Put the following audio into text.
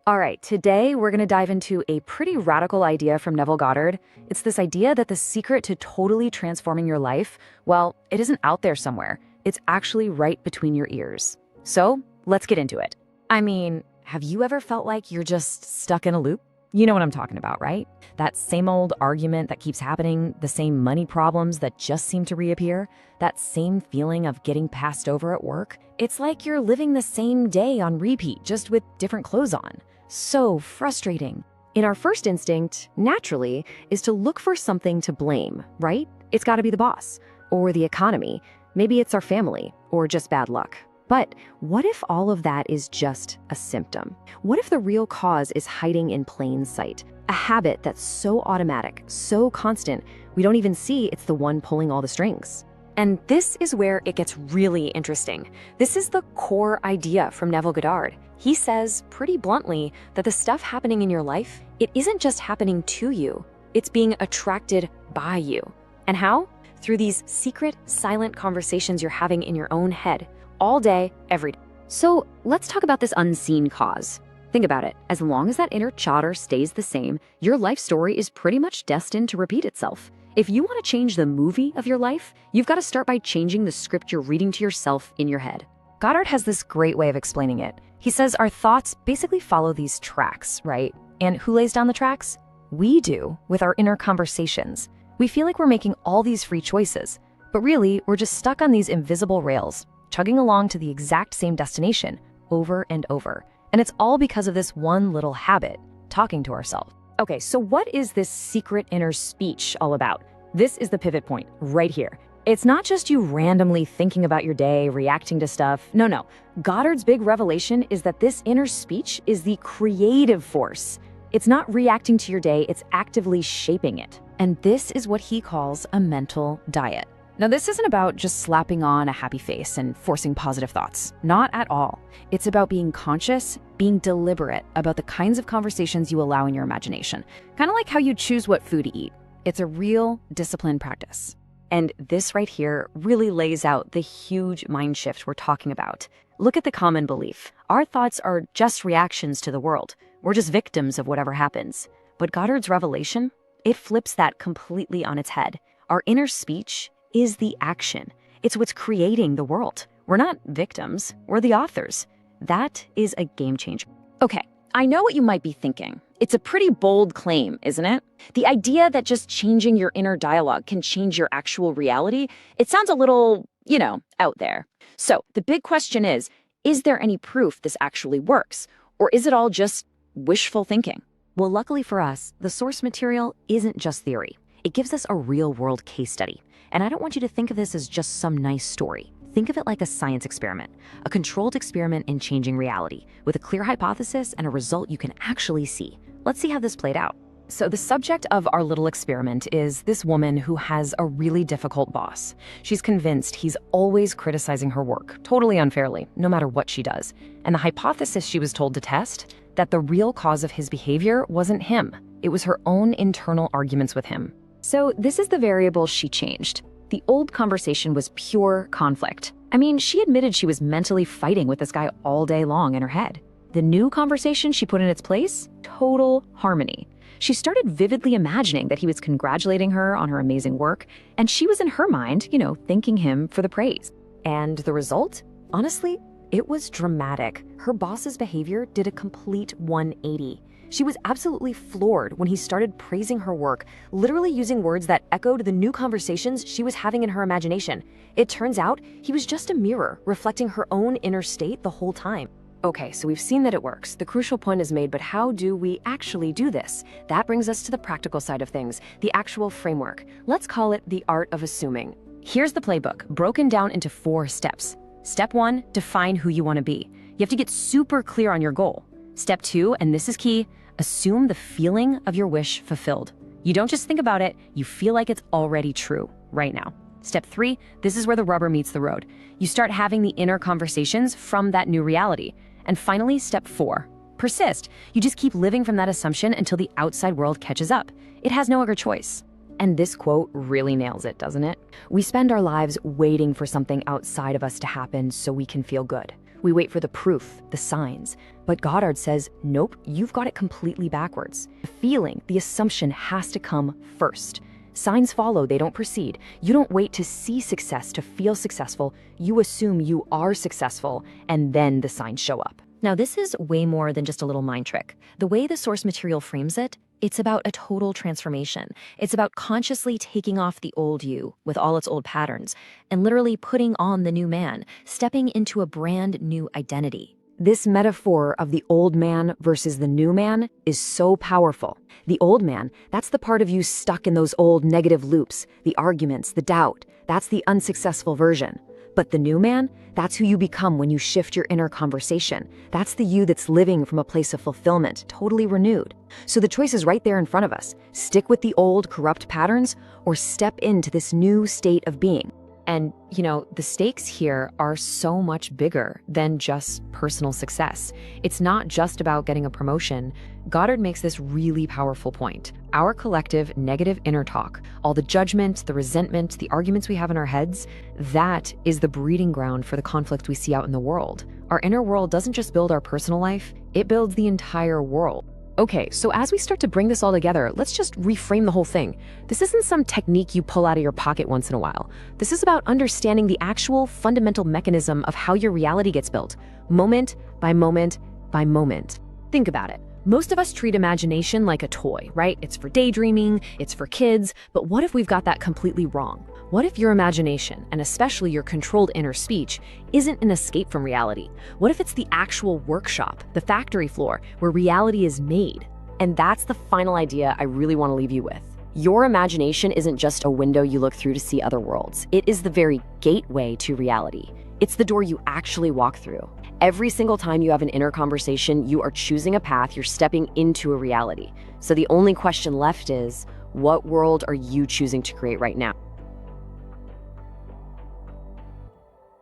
All right, today we're going to dive into a pretty radical idea from Neville Goddard. It's this idea that the secret to totally transforming your life, well, it isn't out there somewhere. It's actually right between your ears. So let's get into it. I mean, have you ever felt like you're just stuck in a loop? You know what I'm talking about, right? That same old argument that keeps happening, the same money problems that just seem to reappear, that same feeling of getting passed over at work. It's like you're living the same day on repeat, just with different clothes on. So frustrating. In our first instinct, naturally, is to look for something to blame, right? It's got to be the boss, or the economy. Maybe it's our family, or just bad luck. But what if all of that is just a symptom? What if the real cause is hiding in plain sight? A habit that's so automatic, so constant, we don't even see it's the one pulling all the strings. And this is where it gets really interesting. This is the core idea from Neville Goddard. He says, pretty bluntly, that the stuff happening in your life, it isn't just happening to you, it's being attracted by you. And how? Through these secret, silent conversations you're having in your own head, all day, every day. So let's talk about this unseen cause. Think about it. As long as that inner chatter stays the same, your life story is pretty much destined to repeat itself. If you want to change the movie of your life, you've got to start by changing the script you're reading to yourself in your head. Goddard has this great way of explaining it. He says our thoughts basically follow these tracks, right? And who lays down the tracks? We do, with our inner conversations. We feel like we're making all these free choices, but really, we're just stuck on these invisible rails, chugging along to the exact same destination over and over. And it's all because of this one little habit, talking to ourselves. Okay, so what is this secret inner speech all about? This is the pivot point right here. It's not just you randomly thinking about your day, reacting to stuff. No. Goddard's big revelation is that this inner speech is the creative force. It's not reacting to your day, it's actively shaping it. And this is what he calls a mental diet. Now, this isn't about just slapping on a happy face and forcing positive thoughts. Not at all. It's about being conscious, being deliberate about the kinds of conversations you allow in your imagination. Kind of like how you choose what food to eat. It's a real disciplined practice. And this right here really lays out the huge mind shift we're talking about. Look at the common belief. Our thoughts are just reactions to the world. We're just victims of whatever happens. But Goddard's revelation, it flips that completely on its head. Our inner speech is the action. It's what's creating the world. We're not victims, we're the authors. That is a game changer. Okay, I know what you might be thinking. It's a pretty bold claim, isn't it? The idea that just changing your inner dialogue can change your actual reality, it sounds a little, out there. So the big question is there any proof this actually works? Or is it all just wishful thinking? Well, luckily for us, the source material isn't just theory. It gives us a real-world case study. And I don't want you to think of this as just some nice story. Think of it like a science experiment, a controlled experiment in changing reality, with a clear hypothesis and a result you can actually see. Let's see how this played out. So the subject of our little experiment is this woman who has a really difficult boss. She's convinced he's always criticizing her work, totally unfairly, no matter what she does. And the hypothesis she was told to test, that the real cause of his behavior wasn't him. It was her own internal arguments with him. So this is the variable she changed. The old conversation was pure conflict. I mean, she admitted she was mentally fighting with this guy all day long in her head. The new conversation she put in its place? Total harmony. She started vividly imagining that he was congratulating her on her amazing work, and she was in her mind, thanking him for the praise. And the result? Honestly, it was dramatic. Her boss's behavior did a complete 180. She was absolutely floored when he started praising her work, literally using words that echoed the new conversations she was having in her imagination. It turns out he was just a mirror, reflecting her own inner state the whole time. Okay, so we've seen that it works. The crucial point is made, but how do we actually do this? That brings us to the practical side of things, the actual framework. Let's call it the art of assuming. Here's the playbook, broken down into 4 steps. Step 1, define who you want to be. You have to get super clear on your goal. Step 2, and this is key, assume the feeling of your wish fulfilled. You don't just think about it, you feel like it's already true right now. Step 3, this is where the rubber meets the road. You start having the inner conversations from that new reality. And finally, step 4, persist. You just keep living from that assumption until the outside world catches up. It has no other choice. And this quote really nails it, doesn't it? We spend our lives waiting for something outside of us to happen so we can feel good. We wait for the proof, the signs. But Goddard says, nope, you've got it completely backwards. The feeling, the assumption has to come first. Signs follow, they don't precede. You don't wait to see success to feel successful. You assume you are successful, and then the signs show up. Now, this is way more than just a little mind trick. The way the source material frames it, it's about a total transformation. It's about consciously taking off the old you with all its old patterns and literally putting on the new man, stepping into a brand new identity. This metaphor of the old man versus the new man is so powerful. The old man, that's the part of you stuck in those old negative loops, the arguments, the doubt. That's the unsuccessful version. But the new man, that's who you become when you shift your inner conversation. That's the you that's living from a place of fulfillment, totally renewed. So the choice is right there in front of us. Stick with the old, corrupt patterns, or step into this new state of being. And, the stakes here are so much bigger than just personal success. It's not just about getting a promotion. Goddard makes this really powerful point. Our collective negative inner talk, all the judgment, the resentment, the arguments we have in our heads, that is the breeding ground for the conflict we see out in the world. Our inner world doesn't just build our personal life, it builds the entire world. Okay, so as we start to bring this all together, let's just reframe the whole thing. This isn't some technique you pull out of your pocket once in a while. This is about understanding the actual fundamental mechanism of how your reality gets built, moment by moment by moment. Think about it. Most of us treat imagination like a toy, right? It's for daydreaming, it's for kids, but what if we've got that completely wrong? What if your imagination, and especially your controlled inner speech, isn't an escape from reality? What if it's the actual workshop, the factory floor, where reality is made? And that's the final idea I really want to leave you with. Your imagination isn't just a window you look through to see other worlds. It is the very gateway to reality. It's the door you actually walk through. Every single time you have an inner conversation, you are choosing a path, you're stepping into a reality. So the only question left is, what world are you choosing to create right now?